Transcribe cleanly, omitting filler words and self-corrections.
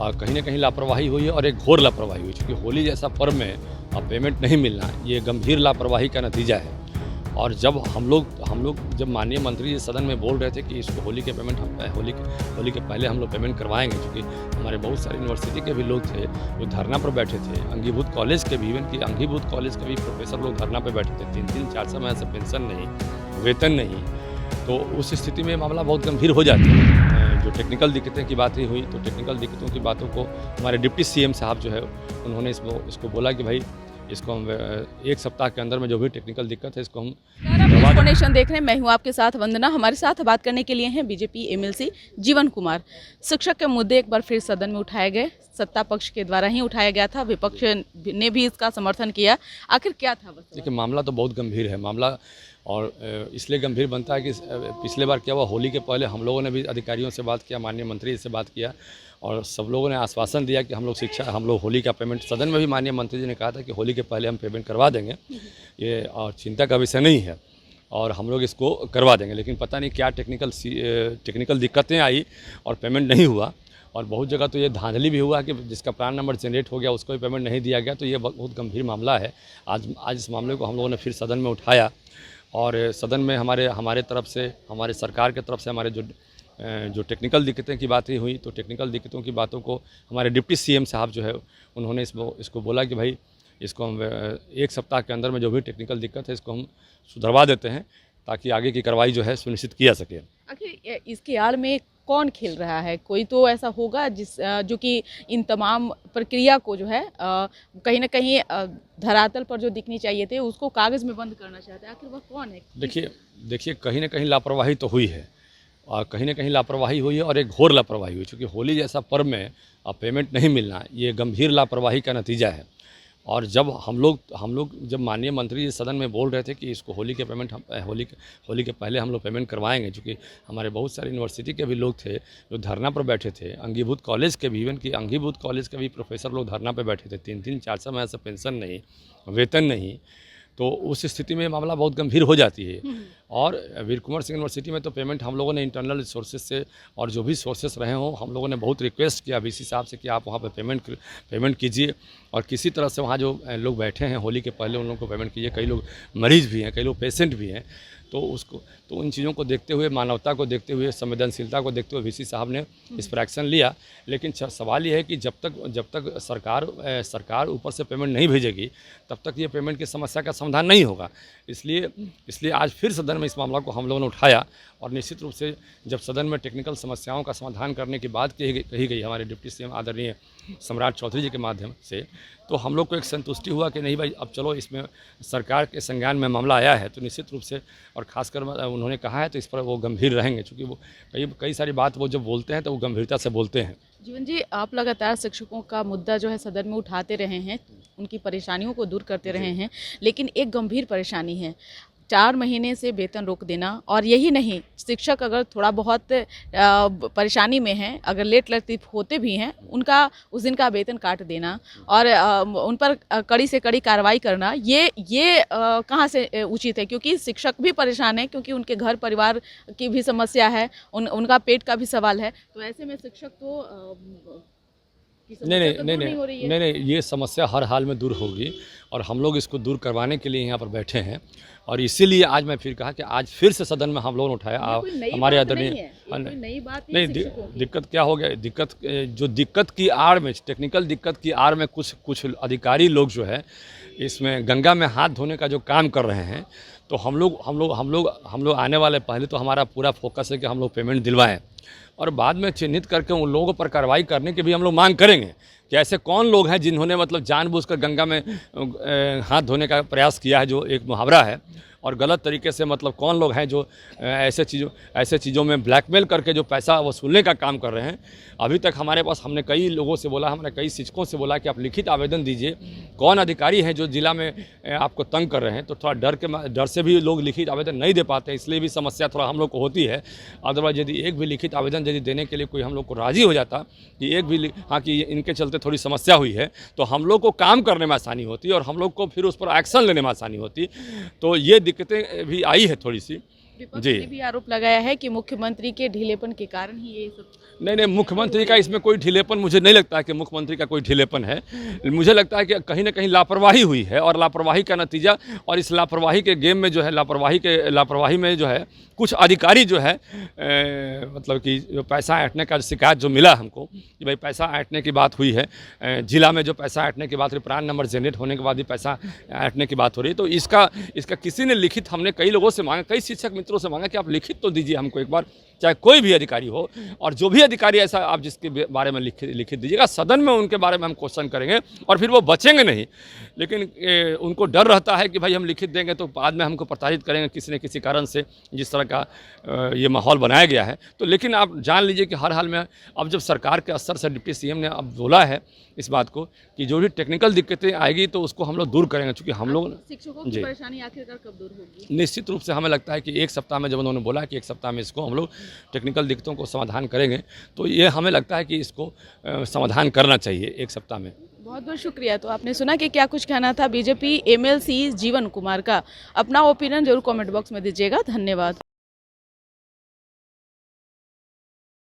कहीं न कहीं लापरवाही हुई है और एक घोर लापरवाही हुई, क्योंकि होली जैसा पर्व में पेमेंट नहीं मिलना ये गंभीर लापरवाही का नतीजा है। और जब हम लोग जब माननीय मंत्री जी सदन में बोल रहे थे कि इसको होली के पेमेंट होली के पहले हम लोग पेमेंट करवाएंगे, क्योंकि हमारे बहुत सारे यूनिवर्सिटी के भी लोग थे जो धरना पर बैठे थे, अंगीभूत कॉलेज के भी, इवन कि अंगीभूत कॉलेज के भी प्रोफेसर लोग धरना पर बैठे थे, 3-3 4 समय से पेंशन नहीं, वेतन नहीं। तो उस स्थिति में मामला बहुत गंभीर हो जाता है। जो टेक्निकल दिक्कतें की बात हुई, तो टेक्निकल दिक्कतों की बातों को हमारे डिप्टी सीएम साहब जो है उन्होंने इसको बोला कि भाई इसको हम 1 सप्ताह के अंदर में जो भी टेक्निकल दिक्कत है इसको हम नेशन देख रहे हैं। मैं हूं आपके साथ वंदना। हमारे साथ बात करने के लिए हैं बीजेपी एमएलसी जीवन कुमार। शिक्षक के मुद्दे एक बार फिर सदन में उठाए गए, सत्ता पक्ष के द्वारा ही उठाया गया था, विपक्ष ने भी इसका समर्थन किया। आखिर क्या था? देखिए, मामला तो बहुत गंभीर है मामला, और इसलिए गंभीर बनता है कि पिछले बार क्या हुआ, होली के पहले हम लोगों ने भी अधिकारियों से बात किया, माननीय मंत्री से बात किया, और सब लोगों ने आश्वासन दिया कि हम लोग होली का पेमेंट, सदन में भी माननीय मंत्री जी ने कहा था कि होली के पहले हम पेमेंट करवा देंगे, ये और चिंता का विषय नहीं है और हम लोग इसको करवा देंगे। लेकिन पता नहीं क्या टेक्निकल दिक्कतें आई और पेमेंट नहीं हुआ। और बहुत जगह तो ये धांधली भी हुआ कि जिसका प्रान नंबर जनरेट हो गया उसको भी पेमेंट नहीं दिया गया। तो ये बहुत गंभीर मामला है। आज इस मामले को हम लोगों ने फिर सदन में उठाया, और सदन में हमारे तरफ से, हमारे सरकार की तरफ से हमारे जो टेक्निकल दिक्कतें की बातें हुई, तो टेक्निकल दिक्कतों की बातों को हमारे डिप्टी सीएम साहब जो है उन्होंने इसको बोला कि भाई इसको हम 1 सप्ताह के अंदर में जो भी टेक्निकल दिक्कत है इसको हम सुधरवा देते हैं, ताकि आगे की कार्रवाई जो है सुनिश्चित किया सके। आखिर इसकी आड़ में कौन खेल रहा है? कोई तो ऐसा होगा जो कि इन तमाम प्रक्रिया को जो है कहीं ना कहीं धरातल पर जो दिखनी चाहिए थे उसको कागज़ में बंद करना चाहता है। आखिर वह कौन है? देखिए कहीं ना कहीं लापरवाही तो हुई है, और कहीं ना कहीं लापरवाही हुई है और एक घोर लापरवाही हुई, क्योंकि होली जैसा पर्व में पेमेंट नहीं मिलना ये गंभीर लापरवाही का नतीजा है। और जब हम लोग जब माननीय मंत्री जी सदन में बोल रहे थे कि इसको होली के पेमेंट होली के पहले हम लोग पेमेंट करवाएंगे, क्योंकि हमारे बहुत सारे यूनिवर्सिटी के भी लोग थे जो धरना पर बैठे थे, अंगीभूत कॉलेज के भी, इवन कि अंगीभूत कॉलेज के भी प्रोफेसर लोग धरना पर बैठे थे, 3-3 4 समय से पेंशन नहीं, वेतन नहीं। तो उस स्थिति में मामला बहुत गंभीर हो जाती है। और वीर कुंवर सिंह यूनिवर्सिटी में तो पेमेंट हम लोगों ने इंटरनल सोर्सेज से और जो भी सोर्सेस रहे हों, हम लोगों ने बहुत रिक्वेस्ट किया वीसी साहब से कि आप वहाँ पे पेमेंट कीजिए, और किसी तरह से वहाँ जो लोग बैठे हैं होली के पहले उन लोगों को पेमेंट कीजिए। कई लोग मरीज भी हैं, कई लोग पेशेंट भी हैं। तो उन चीज़ों को देखते हुए, मानवता को देखते हुए, संवेदनशीलता को देखते हुए वीसी साहब ने इस पर एक्शन लिया। लेकिन सवाल ये है कि जब तक सरकार ऊपर से पेमेंट नहीं भेजेगी तब तक ये पेमेंट की समस्या का समाधान नहीं होगा। इसलिए आज फिर सदन में इस मामला को हम लोगों ने उठाया, और निश्चित रूप से जब सदन में टेक्निकल समस्याओं का समाधान करने की बात कही गई हमारे डिप्टी सीएम आदरणीय सम्राट चौधरी जी के माध्यम से, तो हम लोग को एक संतुष्टि हुआ कि नहीं भाई, अब चलो इसमें सरकार के संज्ञान में मामला आया है तो निश्चित रूप से, और खासकर उन्होंने कहा है तो इस पर वो गंभीर रहेंगे, क्योंकि वो कई सारी बात वो जब बोलते हैं तो वो गंभीरता से बोलते हैं। जीवन जी, आप लगातार शिक्षकों का मुद्दा जो है सदन में उठाते रहे हैं, उनकी परेशानियों को दूर करते रहे हैं, लेकिन एक गंभीर परेशानी है 4 महीने से वेतन रोक देना। और यही नहीं, शिक्षक अगर थोड़ा बहुत परेशानी में हैं, अगर लेट लतीफ़ होते भी हैं, उनका उस दिन का वेतन काट देना और उन पर कड़ी से कड़ी कार्रवाई करना, ये कहाँ से उचित है? क्योंकि शिक्षक भी परेशान है, क्योंकि उनके घर परिवार की भी समस्या है, उनका पेट का भी सवाल है। तो ऐसे में शिक्षक तो नहीं, ये समस्या हर हाल में दूर होगी, और हम लोग इसको दूर करवाने के लिए यहाँ पर बैठे हैं। और इसीलिए आज मैं फिर कहा कि आज फिर से सदन में हम लोगों ने उठाया। हमारे आदरणीय नहीं, दिक्कत क्या हो गया, दिक्कत की आड़ में, टेक्निकल दिक्कत की आड़ में कुछ अधिकारी लोग जो है इसमें गंगा में हाथ धोने का जो काम कर रहे हैं। तो हम लोग आने वाले, पहले तो हमारा पूरा फोकस है कि हम लोग पेमेंट दिलवाएं, और बाद में चिन्हित करके उन लोगों पर कार्रवाई करने की भी हम लोग मांग करेंगे कि ऐसे कौन लोग हैं जिन्होंने मतलब जानबूझकर गंगा में हाथ धोने का प्रयास किया है, जो एक मुहावरा है, और गलत तरीके से मतलब कौन लोग हैं जो ऐसे चीज़ों में ब्लैकमेल करके जो पैसा वसूलने का काम कर रहे हैं। अभी तक हमारे पास, हमने कई लोगों से बोला, हमने कई शिक्षकों से बोला कि आप लिखित आवेदन दीजिए, कौन अधिकारी हैं जो जिला में आपको तंग कर रहे हैं। तो थोड़ा डर से भी लोग लिखित आवेदन नहीं दे पाते, इसलिए भी समस्या थोड़ा हम लोग को होती है। अदरवाइज यदि एक भी लिखित आवेदन यदि देने के लिए कोई हम लोग को राज़ी हो जाता कि एक भी हाँ कि इनके चलते थोड़ी समस्या हुई है, तो हम लोग को काम करने में आसानी होती और हम लोग को फिर उस पर एक्शन लेने में आसानी होती। तो ये दिक्कतें भी आई है थोड़ी सी, विपक्ष जी। ने भी आरोप लगाया है कि मुख्यमंत्री के ढीलेपन के कारण ही ये सब। नहीं, मुख्यमंत्री का इसमें कोई ढीलेपन मुझे नहीं लगता है कि मुख्यमंत्री का कोई ढीलेपन है। मुझे लगता है कि कहीं ना कहीं लापरवाही हुई है और लापरवाही का नतीजा, और इस लापरवाही के गेम में जो है, लापरवाही में जो है कुछ अधिकारी जो है मतलब कि जो पैसा ऐंठने का शिकायत जो मिला हमको कि भाई पैसा ऐंठने की बात हुई है, जिला में जो पैसा ऐंठने की बात हुई, प्राण नंबर जनरेट होने के बाद ही पैसा ऐंठने की बात हो रही है। तो इसका किसी ने लिखित, हमने कई लोगों से मांगा, कई शिक्षक मित्रों से मांगा कि आप लिखित तो दीजिए हमको एक बार, चाहे कोई भी अधिकारी हो, और जो भी अधिकारी ऐसा आप जिसके बारे में लिखित दीजिएगा, सदन में उनके बारे में हम क्वेश्चन करेंगे और फिर वो बचेंगे नहीं। लेकिन उनको डर रहता है कि भाई हम लिखित देंगे तो बाद में हमको प्रताड़ित करेंगे किसी न किसी कारण से, जिस तरह का ये माहौल बनाया गया है। तो लेकिन आप जान लीजिए कि हर हाल में अब जब सरकार के स्तर से डिप्टी सीएम ने अब बोला है इस बात को कि जो भी टेक्निकल दिक्कतें आएगी तो उसको हम लोग दूर करेंगे, चूँकि हम लोग शिक्षकों की परेशानी आखिरकार कब दूर होगी? निश्चित रूप से हमें लगता है कि एक सप्ताह में, जब उन्होंने बोला कि एक सप्ताह में इसको हम लोग टेक्निकल दिक्कतों को समाधान करेंगे, तो ये हमें लगता है कि इसको समाधान करना चाहिए एक सप्ताह में। बहुत बहुत शुक्रिया। तो आपने सुना कि क्या कुछ कहना था बीजेपी एमएलसी जीवन कुमार का। अपना ओपिनियन जरूर कमेंट बॉक्स में दीजिएगा। धन्यवाद।